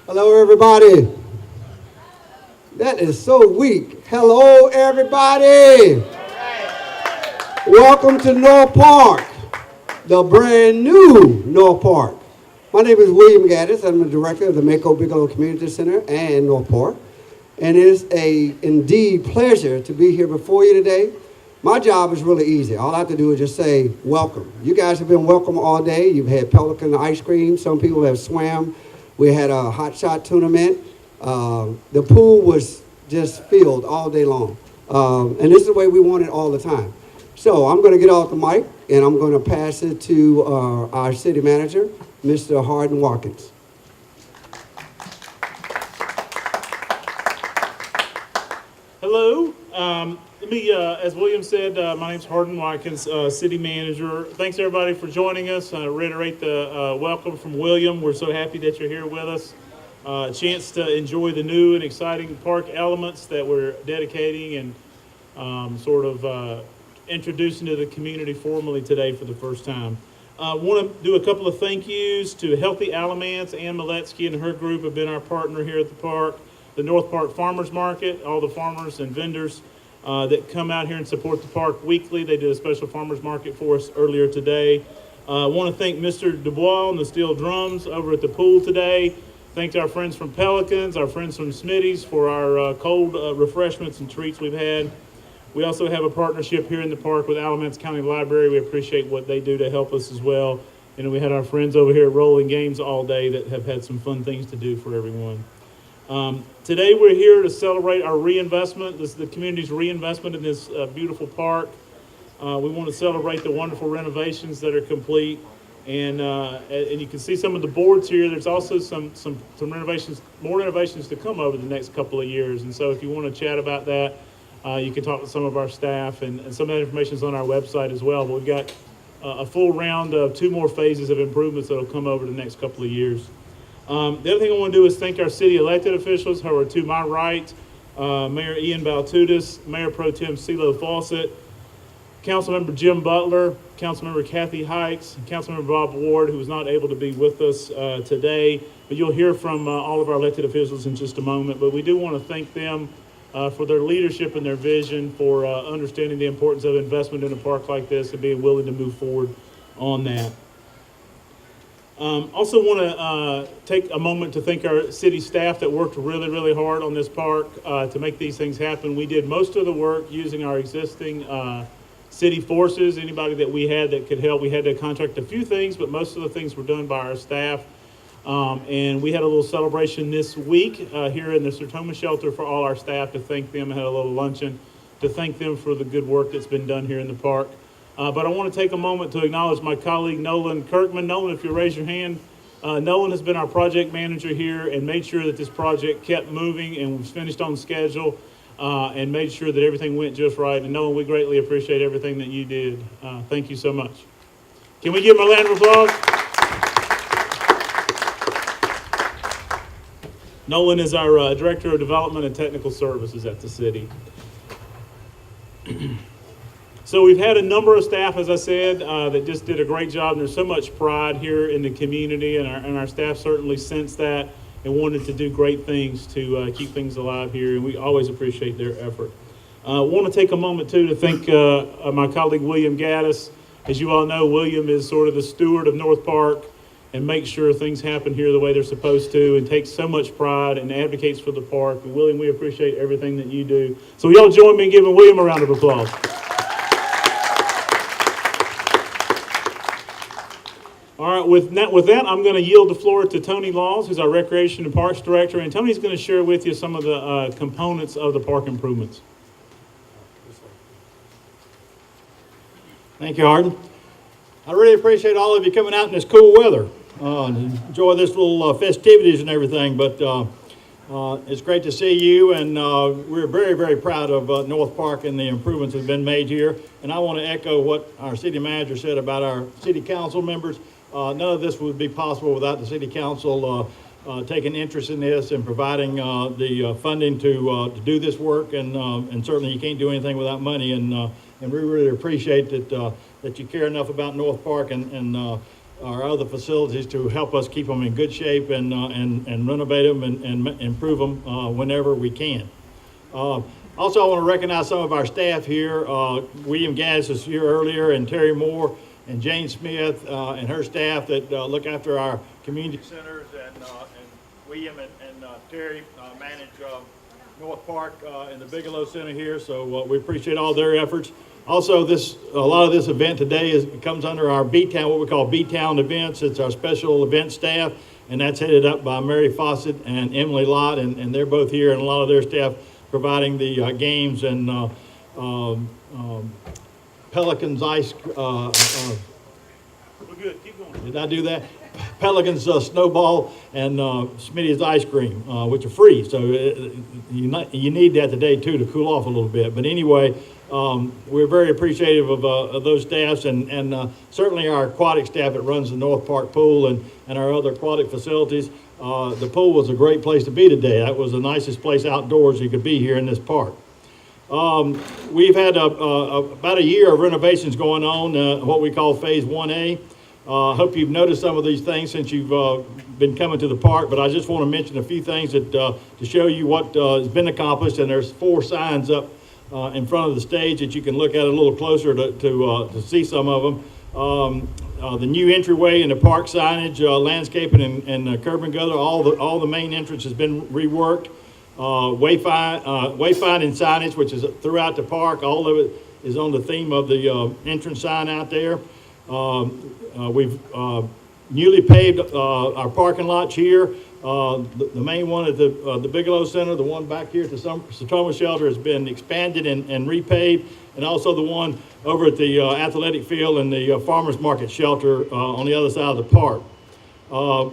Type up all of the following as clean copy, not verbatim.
Hello, everybody. That is so weak. Hello, everybody. Welcome to North Park, the brand new North Park. My name is William Gaddis. I'm the director of the Mako Bigelow Community Center and North Park. And it is a indeed pleasure to be here before you today. My job is really easy. All I have to do is just say, welcome. You guys have been welcome all day. You've had Pelican ice cream. Some people have swam. We had a hot shot tournament. The pool was just filled all day long. And this is the way we want it all the time. So I'm going to get off the mic, and I'm going to pass it to our city manager, Mr. Hardin Watkins. Hello. As William said, my name's Hardin Watkins, City Manager. Thanks everybody for joining us. I reiterate the welcome from William. We're so happy that you're here with us. A chance to enjoy the new and exciting park elements that we're dedicating and introducing to the community formally today for the first time. I want to do a couple of thank yous to Healthy Alamance. Ann Maletsky and her group have been our partner here at the park. The North Park Farmers Market, all the farmers and vendors that come out here and support the park weekly. They did a special farmers market for us earlier today. I want to thank Mr. Dubois and the Steel Drums over at the pool today. Thanks our friends from Pelicans, our friends from Smitty's for our cold refreshments and treats we've had. We also have a partnership here in the park with Alamance County Library. We appreciate what they do to help us as well. And we had our friends over here at Rolling Games all day that have had some fun things to do for everyone. Today we're here to celebrate our reinvestment. This is the community's reinvestment in this beautiful park. We want to celebrate the wonderful renovations that are complete. And you can see some of the boards here. There's also some renovations, more renovations to come over the next couple of years. And so if you want to chat about that, you can talk to some of our staff, and some of that information is on our website as well. But we've got a full round of 2 more phases of improvements that will come over the next couple of years. The other thing I want to do is thank our city elected officials who are to my right, Mayor Ian Baltudis, Mayor Pro Tem CeeLo Fawcett, Councilmember Jim Butler, Councilmember Kathy Hikes, and Councilmember Bob Ward, who was not able to be with us today. But you'll hear from all of our elected officials in just a moment. But we do want to thank them for their leadership and their vision, for understanding the importance of investment in a park like this and being willing to move forward on that. Also want to take a moment to thank our city staff that worked really, really hard on this park to make these things happen. We did most of the work using our existing city forces, anybody that we had that could help. We had to contract a few things, but most of the things were done by our staff. And we had a little celebration this week here in the Sertoma shelter for all our staff to thank them. I had a little luncheon to thank them for the good work that's been done here in the park. But I want to take a moment to acknowledge my colleague, Nolan Kirkman. Nolan, if you raise your hand. Nolan has been our project manager here and made sure that this project kept moving and was finished on schedule and made sure that everything went just right. And Nolan, we greatly appreciate everything that you did. Thank you so much. Can we give him a round of applause? Nolan is our Director of Development and Technical Services at the city. So we've had a number of staff, as I said, that just did a great job. And there's so much pride here in the community, and our staff certainly sensed that and wanted to do great things to keep things alive here. And we always appreciate their effort. I want to take a moment, too, to thank my colleague, William Gaddis. As you all know, William is sort of the steward of North Park and makes sure things happen here the way they're supposed to, and takes so much pride and advocates for the park. And William, we appreciate everything that you do. So y'all join me in giving William a round of applause. All right, with that, I'm going to yield the floor to Tony Laws, who's our Recreation and Parks Director, and Tony's going to share with you some of the components of the park improvements. Thank you, Hardin. I really appreciate all of you coming out in this cool weather and enjoy this little festivities and everything, but it's great to see you, and we're very, very proud of North Park and the improvements that have been made here. And I want to echo what our city manager said about our city council members. None of this would be possible without the city council taking interest in this and providing the funding to do this work. And certainly you can't do anything without money. And we really appreciate that you care enough about North Park and our other facilities to help us keep them in good shape and renovate them and improve them whenever we can. Also, I want to recognize some of our staff here. William Gaddis was here earlier, and Terry Moore and Jane Smith and her staff that look after our community centers, and William and Terry manage North Park and the Bigelow Center here, so we appreciate all their efforts. Also, a lot of this event today comes under our B-Town, what we call B-Town events. It's our special event staff, and that's headed up by Mary Fawcett and Emily Lott, and they're both here, and a lot of their staff providing the games and Pelicans ice. We're good. Keep going. Did I do that? Pelicans snowball and Smitty's ice cream, which are free. So you need that today too to cool off a little bit. But anyway, we're very appreciative of those staffs and certainly our aquatic staff that runs the North Park pool and our other aquatic facilities. The pool was a great place to be today. That was the nicest place outdoors you could be here in this park. We've had about a year of renovations going on, what we call Phase 1A. I hope you've noticed some of these things since you've been coming to the park, but I just want to mention a few things that, to show you what has been accomplished, and there's 4 signs up in front of the stage that you can look at a little closer to see some of them. The new entryway and the park signage, landscaping and curb and gutter, all the main entrance has been reworked. Wayfinding signage, which is throughout the park, all of it is on the theme of the entrance sign out there. We've newly paved our parking lots here. The main one at the Bigelow Center, the one back here at the Sertoma Shelter has been expanded and repaved, and also the one over at the athletic field and the Farmers Market Shelter on the other side of the park.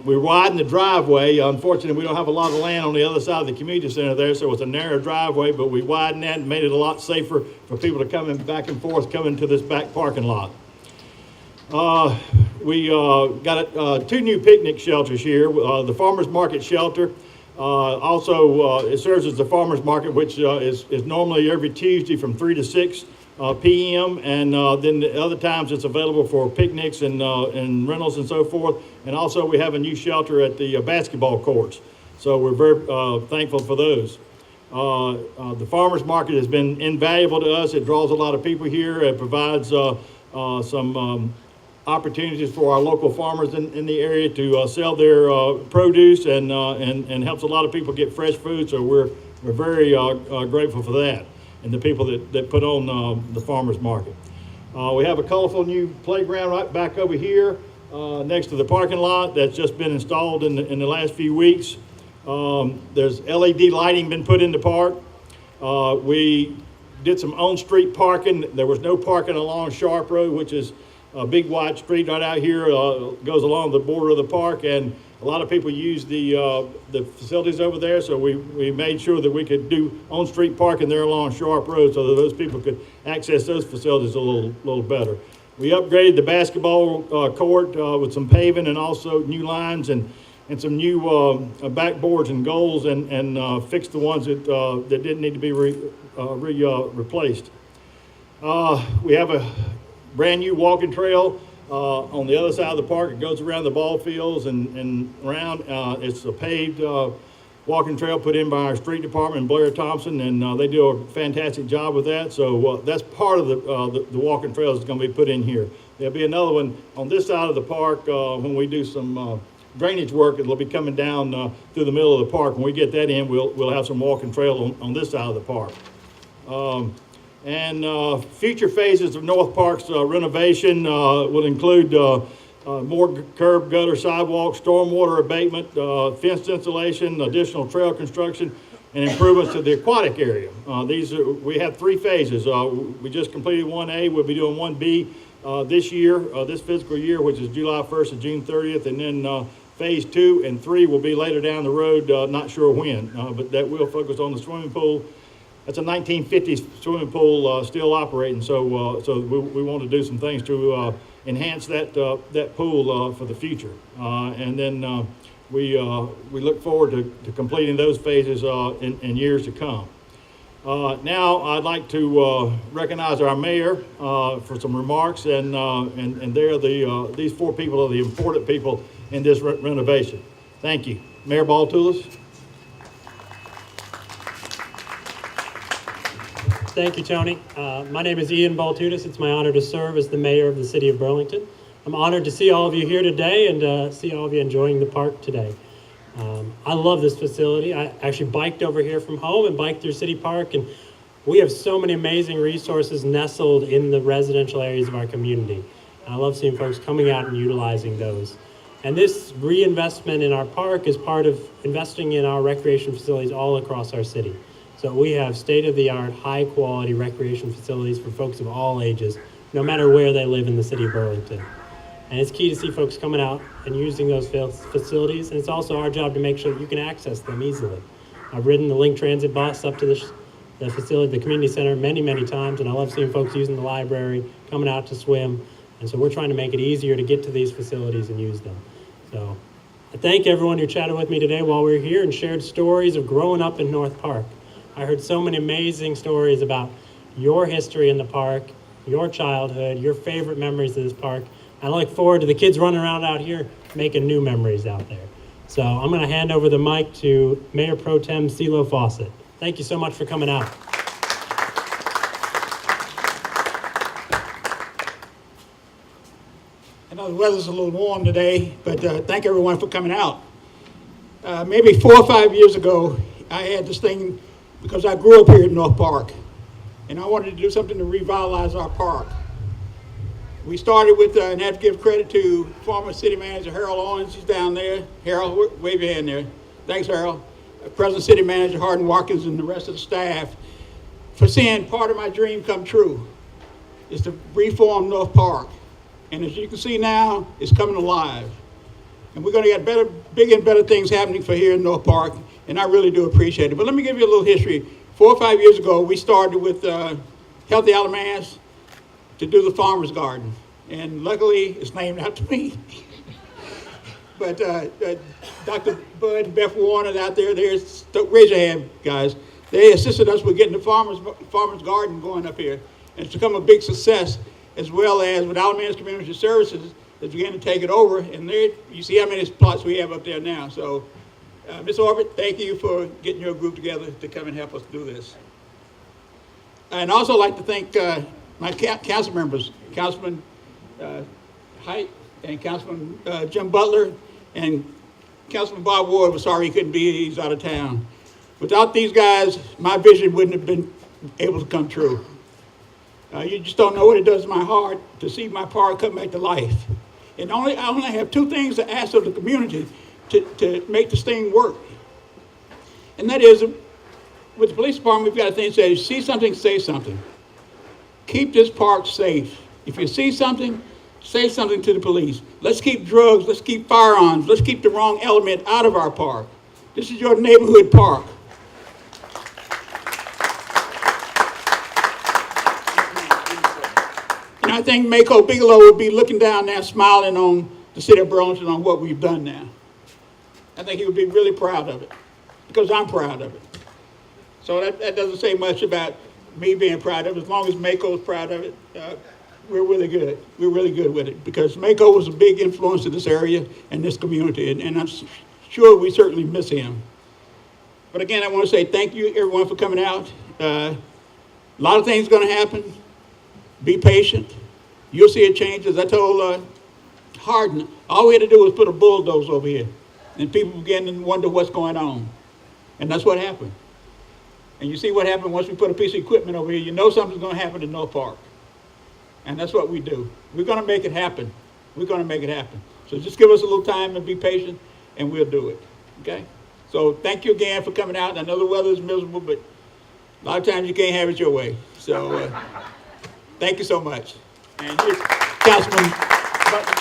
We widened the driveway. Unfortunately, we don't have a lot of land on the other side of the community center there, so it's a narrow driveway, but we widened that and made it a lot safer for people to come in back and forth coming to this back parking lot. We got 2 new picnic shelters here. The Farmers Market Shelter. Also, it serves as the Farmers Market, which is normally every Tuesday from 3 to 6 p.m. And then the other times it's available for picnics and rentals and so forth. And also we have a new shelter at the basketball courts. So we're very thankful for those. The Farmers Market has been invaluable to us. It draws a lot of people here. It provides some opportunities for our local farmers in the area to sell their produce and helps a lot of people get fresh food. So we're very grateful for that and the people that put on the farmers market. We have a colorful new playground right back over here next to the parking lot that's just been installed in the last few weeks. There's LED lighting been put in the park. We did some on-street parking. There was no parking along Sharp Road, which is a big wide street right out here, goes along the border of the park, and a lot of people use the facilities over there, so we made sure that we could do on-street parking there along Sharp Road so that those people could access those facilities a little better. We upgraded the basketball court with some paving and also new lines and some new backboards and goals and fixed the ones that didn't need to be replaced. We have a brand new walking trail on the other side of the park. It goes around the ball fields and around. It's a paved walking trail put in by our street department, Blair Thompson, and they do a fantastic job with that. So that's part of the walking trails that's going to be put in here. There'll be another one on this side of the park when we do some drainage work. It'll be coming down through the middle of the park. When we get that in, we'll have some walking trail on this side of the park. And future phases of North Park's renovation will include more curb, gutter, sidewalk, stormwater abatement, fence installation, additional trail construction, and improvements to the aquatic area. We have 3 phases. We just completed 1A. We'll be doing 1B this year, this fiscal year, which is July 1st to June 30th, and then phase 2 and 3 will be later down the road, not sure when, but that will focus on the swimming pool. That's a 1950s swimming pool still operating, so we want to do some things to enhance that pool for the future. And then we look forward to completing those phases in years to come. Now, I'd like to recognize our mayor for some remarks, and they're these four people are the important people in this renovation. Thank you. Mayor Baltulis. Thank you, Tony. My name is Ian Baltutis. It's my honor to serve as the mayor of the city of Burlington. I'm honored to see all of you here today and see all of you enjoying the park today. I love this facility. I actually biked over here from home and biked through City Park, and we have so many amazing resources nestled in the residential areas of our community. And I love seeing folks coming out and utilizing those. And this reinvestment in our park is part of investing in our recreation facilities all across our city. So we have state-of-the-art, high-quality recreation facilities for folks of all ages, no matter where they live in the city of Burlington. And it's key to see folks coming out and using those facilities, and it's also our job to make sure that you can access them easily. I've ridden the Link Transit bus up to the facility, the community center, many, many times, and I love seeing folks using the library, coming out to swim, and so we're trying to make it easier to get to these facilities and use them. So I thank everyone who chatted with me today while we were here and shared stories of growing up in North Park. I heard so many amazing stories about your history in the park, your childhood, your favorite memories of this park. I look forward to the kids running around out here making new memories out there. So I'm going to hand over the mic to Mayor Pro Tem CeeLo Fawcett. Thank you so much for coming out. I know the weather's a little warm today, but thank everyone for coming out. Maybe 4 or 5 years ago, I had this thing because I grew up here in North Park, and I wanted to do something to revitalize our park. We started with, and I have to give credit to former city manager Harold Owens. He's down there. Harold, wave your hand there. Thanks, Harold. Present city manager Hardin Watkins and the rest of the staff for seeing part of my dream come true, is to reform North Park. And as you can see now, it's coming alive. And we're going to get bigger and better things happening for here in North Park, and I really do appreciate it. But let me give you a little history. 4 or 5 years ago, we started with Healthy Alamance to do the Farmer's Garden. And luckily, it's named after me. But Dr. Bud and Beth Warner out there, raise your hand, guys. They assisted us with getting the Farmer's Garden going up here. And it's become a big success, as well as with Alamance Community Services, that's began to take it over. And there, you see how many plots we have up there now. So, Ms. Orbit, thank you for getting your group together to come and help us do this. And also like to thank my council members, Councilman Height and Councilman Jim Butler, and Councilman Bob Ward was sorry he couldn't be here, he's out of town. Without these guys, my vision wouldn't have been able to come true. You just don't know what it does to my heart to see my park come back to life. And I only have 2 things to ask of the community to make this thing work. And that is, with the police department, we've got a thing that says, see something, say something. Keep this park safe. If you see something, say something to the police. Let's keep drugs, let's keep firearms, let's keep the wrong element out of our park. This is your neighborhood park. And I think Mako Bigelow would be looking down there smiling on the city of Burlington on what we've done now. I think he would be really proud of it, because I'm proud of it. So that doesn't say much about me being proud of it. As long as Mako's proud of it, we're really good. We're really good with it, because Mako was a big influence in this area and this community, and I'm sure we certainly miss him. But again, I want to say thank you, everyone, for coming out. A lot of things are going to happen. Be patient. You'll see a change. As I told Hardin, all we had to do was put a bulldozer over here, and people began to wonder what's going on. And that's what happened. And you see what happened once we put a piece of equipment over here. You know something's going to happen in North Park. And that's what we do. We're going to make it happen. We're going to make it happen. So just give us a little time and be patient, and we'll do it. Okay? So thank you again for coming out. I know the weather is miserable, but a lot of times you can't have it your way. So thank you so much. And you, Councilman Butler.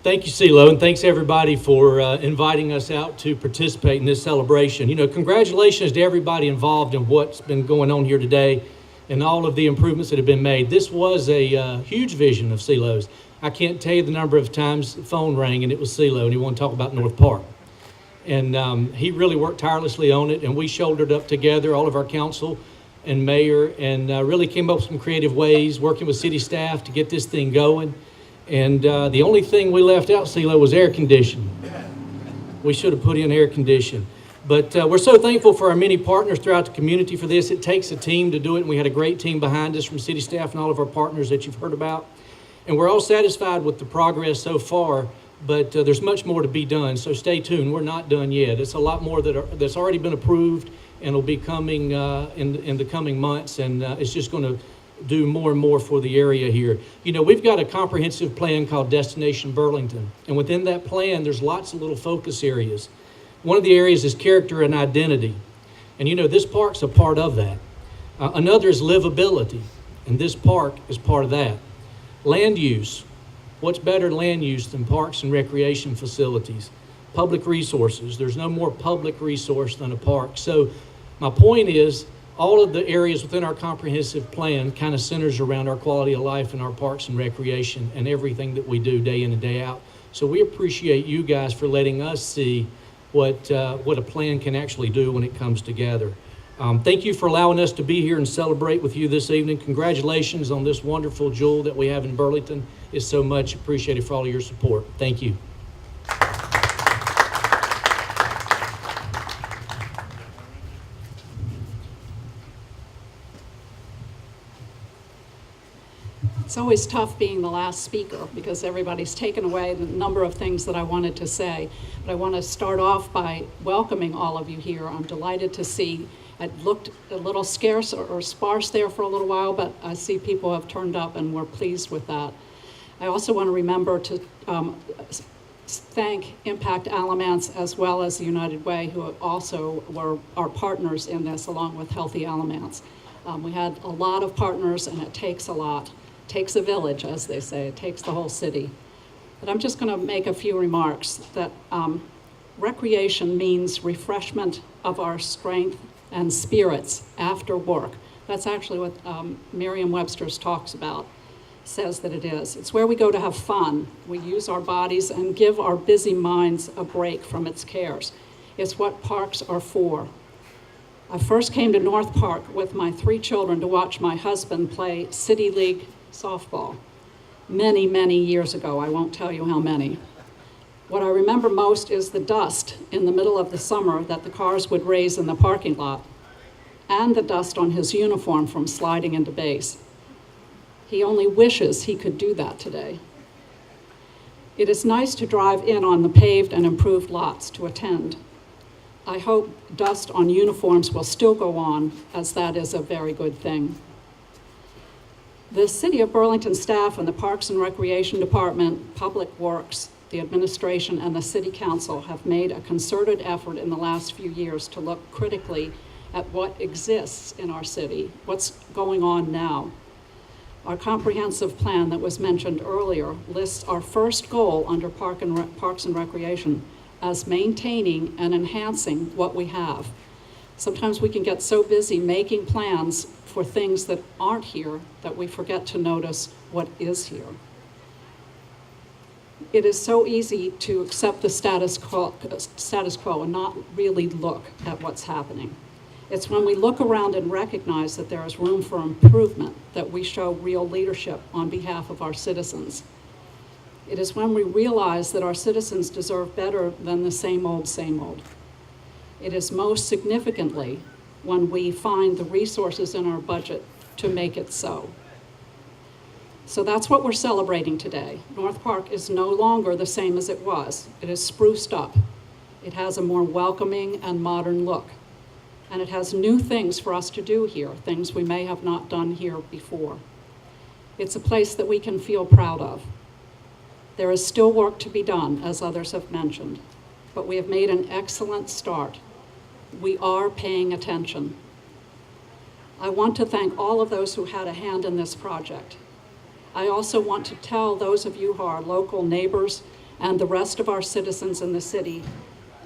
Thank you, CeeLo, and thanks everybody for inviting us out to participate in this celebration. You know, congratulations to everybody involved in what's been going on here today and all of the improvements that have been made. This was a huge vision of CeeLo's. I can't tell you the number of times the phone rang and it was CeeLo and he wanted to talk about North Park. And he really worked tirelessly on it, and we shouldered up together, all of our council and mayor, and really came up with some creative ways, working with city staff to get this thing going. And the only thing we left out, CeeLo, was air conditioning. We should have put in air conditioning. But we're so thankful for our many partners throughout the community for this. It takes a team to do it, and we had a great team behind us from city staff and all of our partners that you've heard about. And we're all satisfied with the progress so far, but there's much more to be done, so stay tuned. We're not done yet. It's a lot more that's already been approved and will be coming in the coming months, and it's just going to do more and more for the area here. You know, we've got a comprehensive plan called Destination Burlington, and within that plan, there's lots of little focus areas. One of the areas is character and identity, and you know, this park's a part of that. Another is livability, and this park is part of that. Land use. What's better land use than parks and recreation facilities? Public resources. There's no more public resource than a park. So my point is, all of the areas within our comprehensive plan kind of centers around our quality of life and our parks and recreation and everything that we do day in and day out. So we appreciate you guys for letting us see what a plan can actually do when it comes together. Thank you for allowing us to be here and celebrate with you this evening. Congratulations on this wonderful jewel that we have in Burlington. It's so much appreciated for all of your support. Thank you. It's always tough being the last speaker because everybody's taken away the number of things that I wanted to say. But I want to start off by welcoming all of you here. I'm delighted to see. It looked a little scarce or sparse there for a little while, but I see people have turned up and we're pleased with that. I also want to remember to thank Impact Alamance as well as the United Way, who also were our partners in this, along with Healthy Alamance. We had a lot of partners, and it takes a lot. It takes a village, as they say. It takes the whole city. But I'm just going to make a few remarks that recreation means refreshment of our strength and spirits after work. That's actually what Merriam-Webster's talks about, says that it is. It's where we go to have fun. We use our bodies and give our busy minds a break from its cares. It's what parks are for. I first came to North Park with my 3 children to watch my husband play City League softball many, many years ago. I won't tell you how many. What I remember most is the dust in the middle of the summer that the cars would raise in the parking lot, and the dust on his uniform from sliding into base. He only wishes he could do that today. It is nice to drive in on the paved and improved lots to attend. I hope dust on uniforms will still go on, as that is a very good thing. The City of Burlington staff and the Parks and Recreation Department, Public Works, the administration, and the City Council have made a concerted effort in the last few years to look critically at what exists in our city, what's going on now. Our comprehensive plan that was mentioned earlier lists our first goal under Parks and Recreation as maintaining and enhancing what we have. Sometimes we can get so busy making plans for things that aren't here that we forget to notice what is here. It is so easy to accept the status quo and not really look at what's happening. It's when we look around and recognize that there is room for improvement that we show real leadership on behalf of our citizens. It is when we realize that our citizens deserve better than the same old, same old. It is most significantly when we find the resources in our budget to make it so. So that's what we're celebrating today. North Park is no longer the same as it was. It is spruced up. It has a more welcoming and modern look. And it has new things for us to do here, things we may have not done here before. It's a place that we can feel proud of. There is still work to be done, as others have mentioned, but we have made an excellent start. We are paying attention. I want to thank all of those who had a hand in this project. I also want to tell those of you who are local neighbors and the rest of our citizens in the city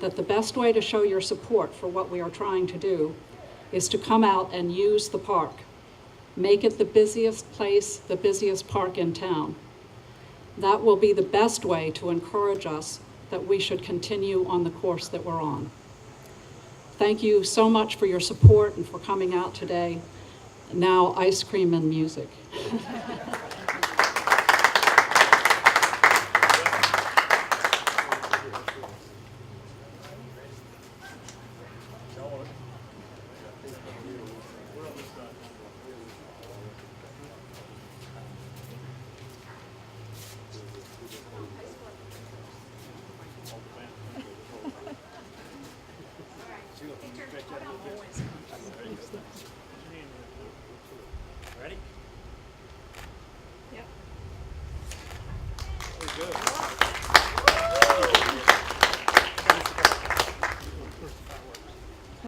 that the best way to show your support for what we are trying to do is to come out and use the park. Make it the busiest place, the busiest park in town. That will be the best way to encourage us that we should continue on the course that we're on. Thank you so much for your support and for coming out today. Now, ice cream and music.